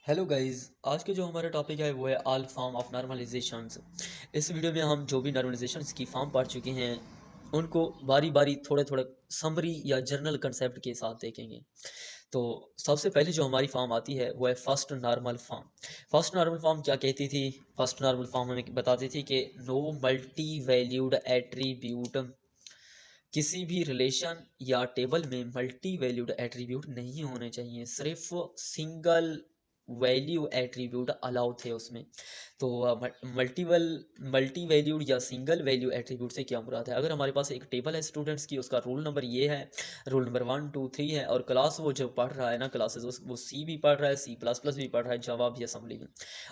Hello guys, आज के जो हमारा टॉपिक है वो है ऑल फॉर्म ऑफ नॉर्मलाइजेशंस। इस वीडियो में हम जो भी नॉर्मलाइजेशंस की फॉर्म पढ़ चुके हैं उनको बारी बारी थोड़े थोड़े समरी या जर्नल कंसेप्ट के साथ देखेंगे। तो सबसे पहले जो हमारी फॉर्म आती है वो है first normal form. First normal form क्या कहती थी? फर्स्ट नॉर्मल फॉर्म हमें बताती थी कि नो मल्टी वैल्यूड एट्रीब्यूट, किसी भी रिलेशन या टेबल में मल्टी वैल्यूड एट्रीब्यूट नहीं होने चाहिए, सिर्फ सिंगल वैल्यू एट्रीब्यूट अलाउ थे उसमें। तो मल्टी वैल्यूड या सिंगल वैल्यू एट्रीब्यूट से क्या मुराद है? अगर हमारे पास एक टेबल है स्टूडेंट्स की, उसका रोल नंबर ये है, रोल नंबर 1 2 3 है, और क्लास वो जो पढ़ रहा है ना, क्लासेस वो सी भी पढ़ रहा है, C++ भी पढ़ रहा है, जावा भी, असेंबली भी।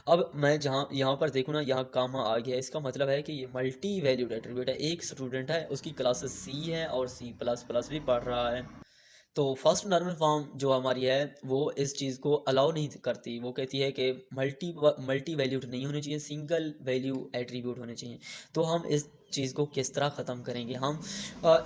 अब मैं जहाँ यहाँ पर देखूँ ना, यहाँ कामा आ गया, इसका मतलब है कि ये मल्टी वैल्यूड एट्रीब्यूट है। एक स्टूडेंट है, उसकी क्लासेस सी है और C++ भी पढ़ रहा है। तो फर्स्ट नॉर्मल फॉर्म जो हमारी है वो इस चीज़ को अलाउ नहीं करती। वो कहती है कि मल्टी वैल्यूड नहीं होनी चाहिए, सिंगल वैल्यू एट्रीब्यूट होने चाहिए। तो हम इस चीज़ को किस तरह ख़त्म करेंगे? हम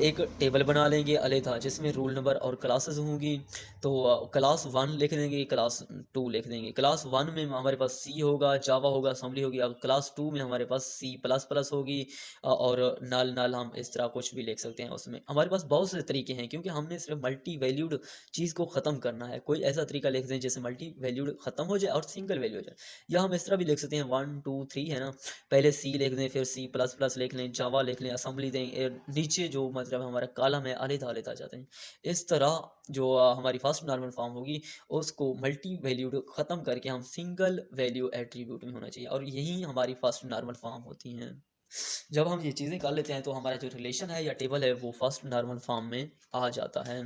एक टेबल बना लेंगे अलग जिसमें रोल नंबर और क्लासेस होंगी। तो क्लास 1 लिख देंगे, क्लास 2 लिख देंगे। क्लास 1 में हमारे पास सी होगा, जावा होगा, असेंबली होगी। अब क्लास 2 में हमारे पास C++ होगी, और नल नल हम इस तरह कुछ भी लिख सकते हैं। उसमें हमारे पास बहुत से तरीके हैं, क्योंकि हमने सिर्फ मल्टी वैल्यूड चीज़ को ख़त्म करना है। कोई ऐसा तरीका लिख दें जैसे मल्टी वैल्यूड ख़त्म हो जाए और सिंगल वैल्यू हो जाए। या हम इस तरह भी लिख सकते हैं, 1 2 3 है ना, पहले सी लिख दें, फिर C++ लिख लें, जावा लिख लें, असेंबली दें, नीचे जो मतलब हमारा कॉलम है अलग आ जाते हैं। इस तरह जो हमारी फर्स्ट नॉर्मल फॉर्म होगी उसको मल्टी वैल्यूड ख़त्म करके हम सिंगल वैल्यू एट्रीब्यूट में होना चाहिए, और यही हमारी फर्स्ट नॉर्मल फॉर्म होती हैं। जब हम ये चीज़ें कर लेते हैं तो हमारा जो रिलेशन है या टेबल है वो फर्स्ट नॉर्मल फॉर्म में आ जाता है।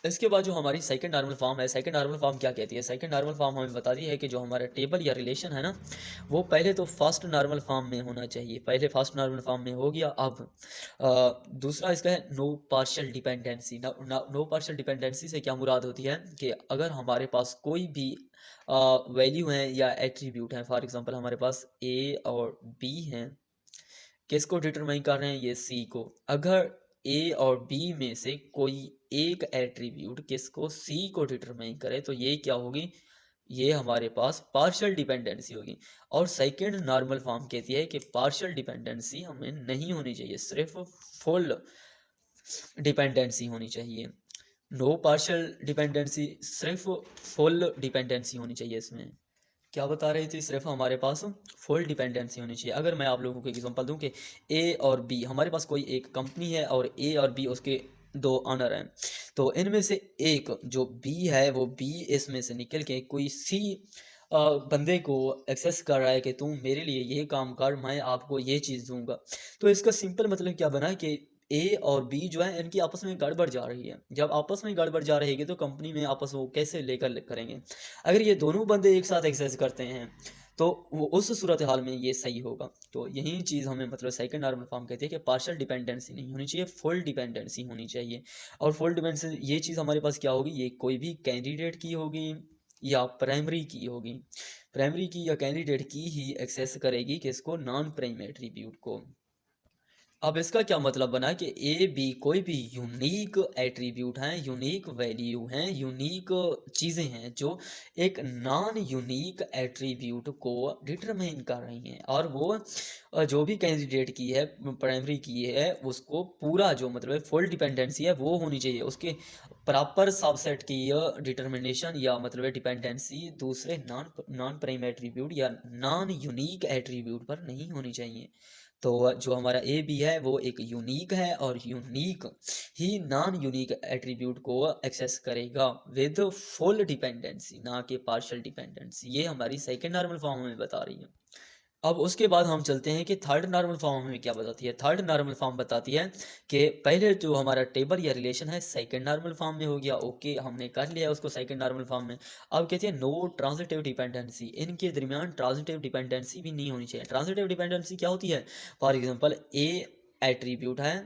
इसके बाद जो हमारी सेकंड नॉर्मल फॉर्म है, सेकंड नॉर्मल फॉर्म क्या कहती है? सेकंड नॉर्मल फॉर्म हमें बताती है कि जो हमारा टेबल या रिलेशन है ना, वो पहले तो फर्स्ट नॉर्मल फॉर्म में होना चाहिए। पहले फर्स्ट नॉर्मल फॉर्म में हो गया। अब दूसरा इसका है no partial dependency. No partial dependency से क्या मुराद होती है कि अगर हमारे पास कोई भी वैल्यू है या एट्रीब्यूट है, फॉर एग्जांपल हमारे पास ए और बी हैं, किसको डिटरमाइन कर रहे हैं? ये सी को। अगर ए और बी में से कोई एक एट्रीब्यूट किसको, सी को डिटरमाइन करे, तो ये क्या होगी? ये हमारे पास पार्शियल डिपेंडेंसी होगी। और सेकंड नॉर्मल फॉर्म कहती है कि पार्शियल डिपेंडेंसी हमें नहीं होनी चाहिए, सिर्फ फुल डिपेंडेंसी होनी चाहिए। नो पार्शियल डिपेंडेंसी, सिर्फ फुल डिपेंडेंसी होनी चाहिए इसमें। क्या बता रही थी? सिर्फ हमारे पास फुल डिपेंडेंसी होनी चाहिए। अगर मैं आप लोगों को एग्जांपल दूं कि ए और बी, हमारे पास कोई एक कंपनी है और ए और बी उसके दो ऑनर हैं, तो इनमें से एक जो बी है वो बी इसमें से निकल के कोई सी बंदे को एक्सेस कर रहा है कि तुम मेरे लिए ये काम कर, मैं आपको ये चीज़ दूंगा। तो इसका सिंपल मतलब क्या बना कि ए और बी जो है इनकी आपस में गड़बड़ जा रही है। जब आपस में गड़बड़ जा रहेगी तो कंपनी में आपस वो कैसे लेकर करेंगे? अगर ये दोनों बंदे एक साथ एक्सरसाइज करते हैं तो वो उस सूरत हाल में ये सही होगा। तो यही चीज़ हमें मतलब सेकंड नॉर्मल फॉर्म कहते हैं कि पार्शियल डिपेंडेंसी नहीं होनी चाहिए, फुल डिपेंडेंसी होनी चाहिए। और फुल डिपेंडेंसी ये चीज़ हमारे पास क्या होगी? ये कोई भी कैंडिडेट की होगी या प्राइमरी की होगी। प्राइमरी की या कैंडिडेट की ही एक्सेस करेगी किसको? नॉन प्राइम एट्रीब्यूट को। अब इसका क्या मतलब बना कि ए बी कोई भी यूनिक एट्रीब्यूट हैं, यूनिक वैल्यू हैं, यूनिक चीज़ें हैं जो एक नॉन यूनिक एट्रीब्यूट को डिटरमाइन कर रही हैं, और वो जो भी कैंडिडेट की है, प्राइमरी की है, उसको पूरा जो मतलब फुल डिपेंडेंसी है वो होनी चाहिए। उसके प्रॉपर सबसेट की डिटर्मिनेशन या मतलब डिपेंडेंसी दूसरे नॉन नॉन प्राइम एट्रीब्यूट या नॉन यूनिक एट्रीब्यूट पर नहीं होनी चाहिए। तो जो हमारा ए बी है वो एक यूनिक है, और यूनिक ही नॉन यूनिक एट्रीब्यूट को एक्सेस करेगा विद फुल डिपेंडेंसी, ना कि पार्शियल डिपेंडेंसी। ये हमारी सेकंड नॉर्मल फॉर्म हमें बता रही है। अब उसके बाद हम चलते हैं कि थर्ड नॉर्मल फॉर्म हमें क्या बताती है। थर्ड नॉर्मल फॉर्म बताती है कि पहले जो हमारा टेबल या रिलेशन है सेकंड नॉर्मल फॉर्म में हो गया, ओके, हमने कर लिया उसको सेकंड नॉर्मल फॉर्म में। अब कहती है नो ट्रांजिटिव डिपेंडेंसी, इनके दरमियान ट्रांजिटिव डिपेंडेंसी भी नहीं होनी चाहिए। ट्रांजिटिव डिपेंडेंसी क्या होती है? फॉर एग्जाम्पल ए एट्रीब्यूट है,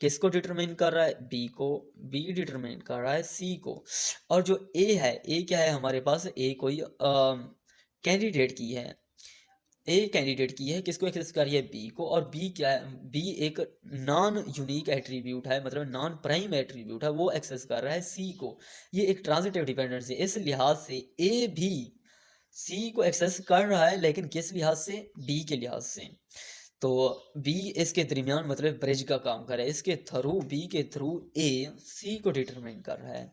किसको डिटरमाइन कर रहा है? बी को। बी डिटरमाइन कर रहा है सी को। और जो ए है, ए क्या है हमारे पास? ए कोई कैंडिडेट की है। ए कैंडिडेट की है, किसको एक्सेस कर रही है, बी को, और बी क्या है, बी एक नॉन यूनिक एट्रीब्यूट है, मतलब नॉन प्राइम एट्रीब्यूट है, वो एक्सेस कर रहा है सी को। ये एक ट्रांजिटिव डिपेंडेंसी, इस लिहाज से ए भी सी को एक्सेस कर रहा है, लेकिन किस लिहाज से, बी के लिहाज से। तो बी इसके दरमियान मतलब ब्रिज का काम कर रहा है, इसके थ्रू, बी के थ्रू ए सी को डिटरमाइन कर रहा है।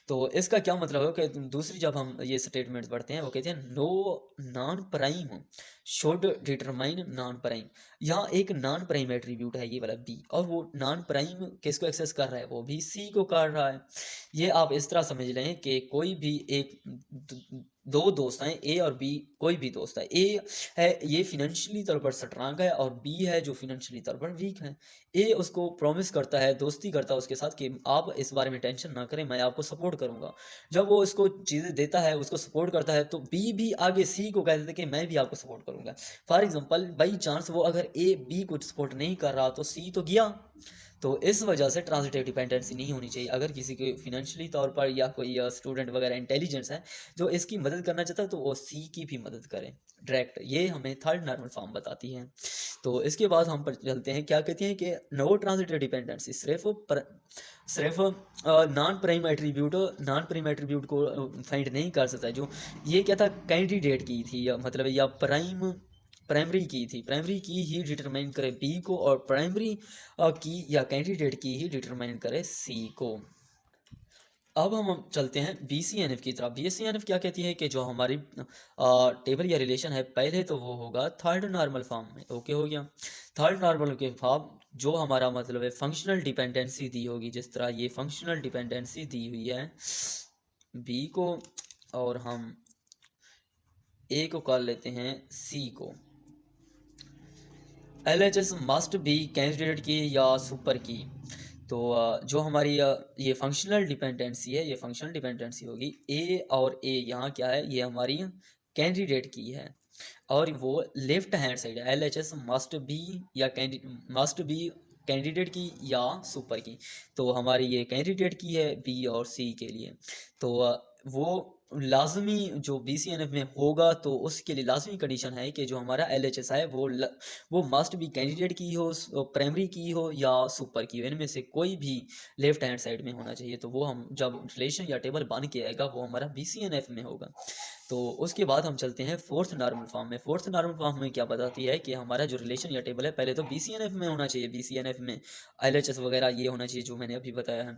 तो इसका क्या मतलब है कि दूसरी जब हम ये स्टेटमेंट पढ़ते हैं वो कहते हैं no non prime should determine non prime. यहाँ एक नॉन प्राइम एट्रीब्यूट है ये वाला बी, और वो नॉन प्राइम किसको एक्सेस कर रहा है, वो भी सी को कर रहा है। ये आप इस तरह समझ लें कि कोई भी एक दो दोस्त हैं, ए और बी, कोई भी दोस्त है, ए है ये फिनेंशियली तौर पर स्ट्रांग है और बी है जो फिनेंशियली तौर पर वीक है। ए उसको प्रॉमिस करता है, दोस्ती करता है उसके साथ कि आप इस बारे में टेंशन ना करें, मैं आपको सपोर्ट करूंगा। जब वो इसको चीज़ें देता है, उसको सपोर्ट करता है, तो बी भी आगे सी को कह देता है कि मैं भी आपको सपोर्ट करूंगा। फॉर एग्जांपल बाई चांस वो अगर ए बी को सपोर्ट नहीं कर रहा तो सी तो गया। तो इस वजह से ट्रांजिटिव डिपेंडेंसी नहीं होनी चाहिए। अगर किसी के फिनेंशियली तौर पर या कोई स्टूडेंट वगैरह इंटेलिजेंस है जो इसकी मदद करना चाहता है, तो वो सी की भी मदद करें डायरेक्ट। ये हमें थर्ड नॉर्मल फॉर्म बताती है। तो इसके बाद हम पर चलते हैं, क्या कहती हैं कि नो ट्रांजिटिव डिपेंडेंसी सिर्फ नॉन प्राइम एट्रीब्यूट को फाइंड नहीं कर सकता। जो ये क्या था, कैंडिडेट की थी, या मतलब या प्राइमरी की ही डिटरमाइन करे बी को, और प्राइमरी की या कैंडिडेट की ही डिटरमाइन करे सी को। अब हम चलते हैं BCNF की तरफ। BCNF क्या कहती है कि जो हमारी टेबल या रिलेशन है, पहले तो वो होगा थर्ड नॉर्मल फॉर्म में। ओके हो गया, थर्ड नॉर्मल के फॉर्म जो हमारा मतलब है फंक्शनल डिपेंडेंसी दी होगी, जिस तरह ये फंक्शनल डिपेंडेंसी दी हुई है बी को, और हम ए को कर लेते हैं सी को। LHS मस्ट बी कैंडिडेट की या सुपर की। तो जो हमारी ये फंक्शनल डिपेंडेंसी है, ये फंक्शनल डिपेंडेंसी होगी ए और ए, यहाँ क्या है, ये हमारी कैंडिडेट की है, और वो लेफ्ट हैंड साइड है। LHS मस्ट बी या मस्ट बी कैंडिडेट की या सुपर की। तो हमारी ये कैंडिडेट की है बी और सी के लिए। तो वो लाजमी जो BCNF में होगा, तो उसके लिए लाजमी कंडीशन है कि जो हमारा LHS है वो मस्ट भी कैंडिडेट की हो, प्राइमरी की हो या सुपर की हो, इनमें से कोई भी लेफ्ट हैंड साइड में होना चाहिए। तो वो हम जब रिलेशन या टेबल बन के आएगा वो हमारा BCNF में होगा। तो उसके बाद हम चलते हैं फोर्थ नॉर्मल फॉर्म में। फोर्थ नॉर्मल फॉर्म में क्या बताती है कि हमारा जो रिलेशन या टेबल है, पहले तो BCNF में होना चाहिए, BCNF में LHS वगैरह ये होना चाहिए जो मैंने अभी बताया है।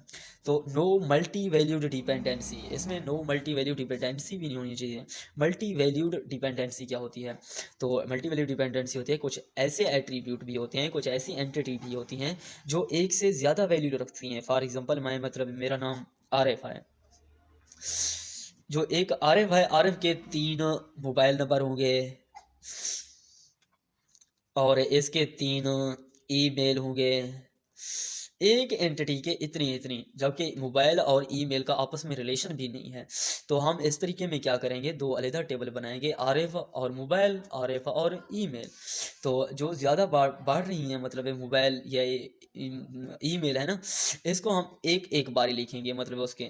तो नो मल्टी वैल्यूड डिपेंडेंसी, इसमें नो मल्टी वैल्यूड डिपेंडेंसी भी नहीं होनी चाहिए। मल्टी वैल्यूड डिपेंडेंसी क्या होती है, तो मल्टी वैल्यूड डिपेंडेंसी होती है कुछ ऐसे एट्रीब्यूट भी होते हैं, कुछ ऐसी एंटिटी भी होती हैं जो एक से ज़्यादा वैल्यू रखती हैं। फॉर एग्जाम्पल मैं मतलब मेरा नाम आरिफ है, जो एक आरिफ है, आरिफ के 3 मोबाइल नंबर होंगे और इसके 3 ईमेल होंगे, एक एंटिटी के इतनी, जबकि मोबाइल और ईमेल का आपस में रिलेशन भी नहीं है। तो हम इस तरीके में क्या करेंगे, दो अलग टेबल बनाएंगे, आरिफ और मोबाइल, आरिफ और ईमेल। तो जो ज़्यादा बढ़ रही हैं, मतलब मोबाइल या ईमेल है ना, इसको हम एक एक बारी लिखेंगे, मतलब उसके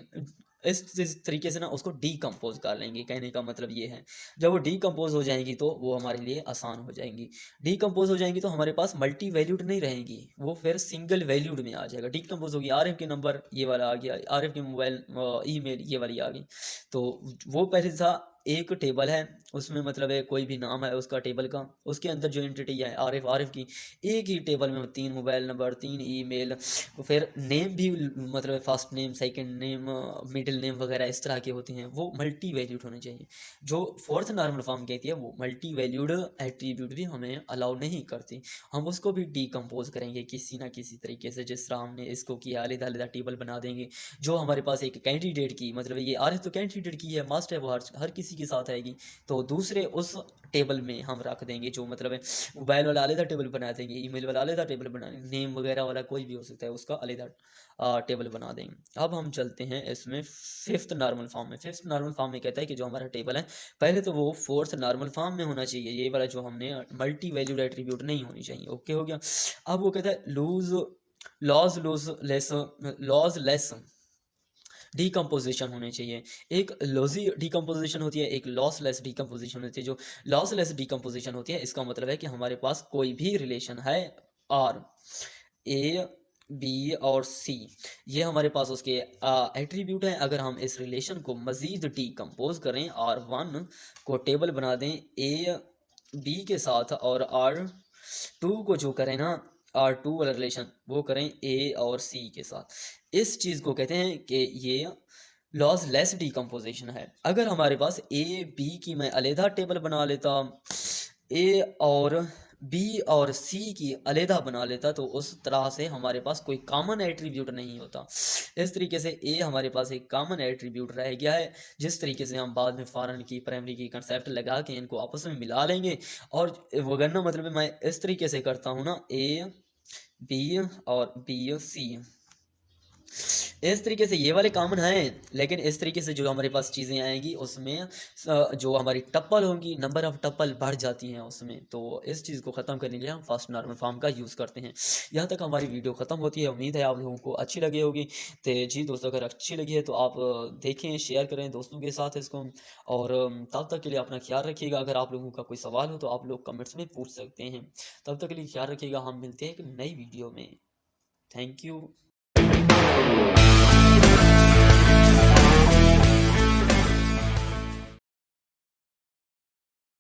इस तरीके से ना उसको डीकम्पोज कर लेंगे। कहने का मतलब ये है, जब वो डीकम्पोज हो जाएंगी तो वो हमारे लिए आसान हो जाएंगी। डीकम्पोज हो जाएंगी तो हमारे पास मल्टी वैल्यूड नहीं रहेंगी, वो फिर सिंगल वैल्यूड में आ जाएगा। डीकम्पोज होगी, आरिफ के नंबर ये वाला आ गया, आरिफ के मोबाइल ईमेल ये वाली आ गई। तो वो पहले था एक टेबल है, उसमें मतलब है कोई भी नाम है उसका टेबल का, उसके अंदर जो एंटिटी है आरिफ, आरिफ की एक ही टेबल में 3 मोबाइल नंबर, 3 ईमेल, फिर नेम भी मतलब first name, second name, middle name वगैरह इस तरह के होते हैं, वो मल्टी वैल्यूड होने चाहिए। जो फोर्थ नॉर्मल फॉर्म कहती है वो मल्टी वैल्यूड एट्रीब्यूट भी हमें अलाउ नहीं करती, हम उसको भी डीकम्पोज करेंगे किसी ना किसी तरीके से। जिस तरह हमने इसको किया, अलग अलग टेबल बना देंगे। जो हमारे पास एक कैंडिडेट की, मतलब ये आरिफ तो कैंडिडेट की है, मस्ट है, वो हर किसी के साथ आएगी, तो दूसरे उस टेबल में हम रख देंगे, जो मतलब है मोबाइल वाला अलग टेबल बना देंगे, ईमेल वाला अलग टेबल बना देंगे, नेम वगैरह वाला कोई भी हो सकता है उसका अलग टेबल बना देंगे। अब हम चलते हैं इसमें फिफ्थ नॉर्मल फॉर्म में। फिफ्थ नॉर्मल फॉर्म में कहता है कि जो हमारा टेबल है, पहले तो वो फोर्थ नॉर्मल फॉर्म में होना चाहिए, ये वाला जो हमने मल्टी वैल्यूड एट्रीब्यूट नहीं होनी चाहिए। ओके हो गया। अब वो कहता है लॉज लेस डिकम्पोजिशन होने चाहिए। एक लॉसी डिकम्पोजिशन होती है, एक लॉसलेस डिकम्पोजिशन होती है। जो लॉसलेस डिकम्पोजिशन होती है, इसका मतलब है कि हमारे पास कोई भी रिलेशन है और ए, बी और सी, ये हमारे पास उसके एट्रीब्यूट हैं। अगर हम इस रिलेशन को मज़ीद डिकम्पोज करें, R1 को टेबल बना दें ए बी के साथ, और R2 को जो करें ना, R2 वाला रिलेशन वो करें ए और सी के साथ, इस चीज़ को कहते हैं कि ये लॉसलेस डिकम्पोजिशन है। अगर हमारे पास ए बी की मैं अलहदा टेबल बना लेता, ए और बी और सी की अलहदा बना लेता, तो उस तरह से हमारे पास कोई कॉमन एट्रीब्यूट नहीं होता। इस तरीके से ए हमारे पास एक कॉमन एट्रीब्यूट रह गया है, जिस तरीके से हम बाद में फॉरेन की, प्राइमरी की कंसेप्ट लगा के इनको आपस में मिला लेंगे। और वगरना मतलब मैं इस तरीके से करता हूँ ना, ए बी और बी सी, इस तरीके से ये वाले कॉमन हैं। लेकिन इस तरीके से जो हमारे पास चीज़ें आएंगी उसमें जो हमारी टप्पल होंगी, नंबर ऑफ टप्पल बढ़ जाती हैं उसमें। तो इस चीज़ को ख़त्म करने के लिए हम फर्स्ट नॉर्मल फॉर्म का यूज़ करते हैं। यहाँ तक हमारी वीडियो ख़त्म होती है। उम्मीद है आप लोगों को अच्छी लगी होगी। तो जी दोस्तों, अगर अच्छी लगी है तो आप देखें, शेयर करें दोस्तों के साथ इसको। और तब तक के लिए अपना ख्याल रखिएगा। अगर आप लोगों का कोई सवाल हो तो आप लोग कमेंट्स में पूछ सकते हैं। तब तक के लिए ख्याल रखिएगा। हम मिलते हैं एक नई वीडियो में। Thank you.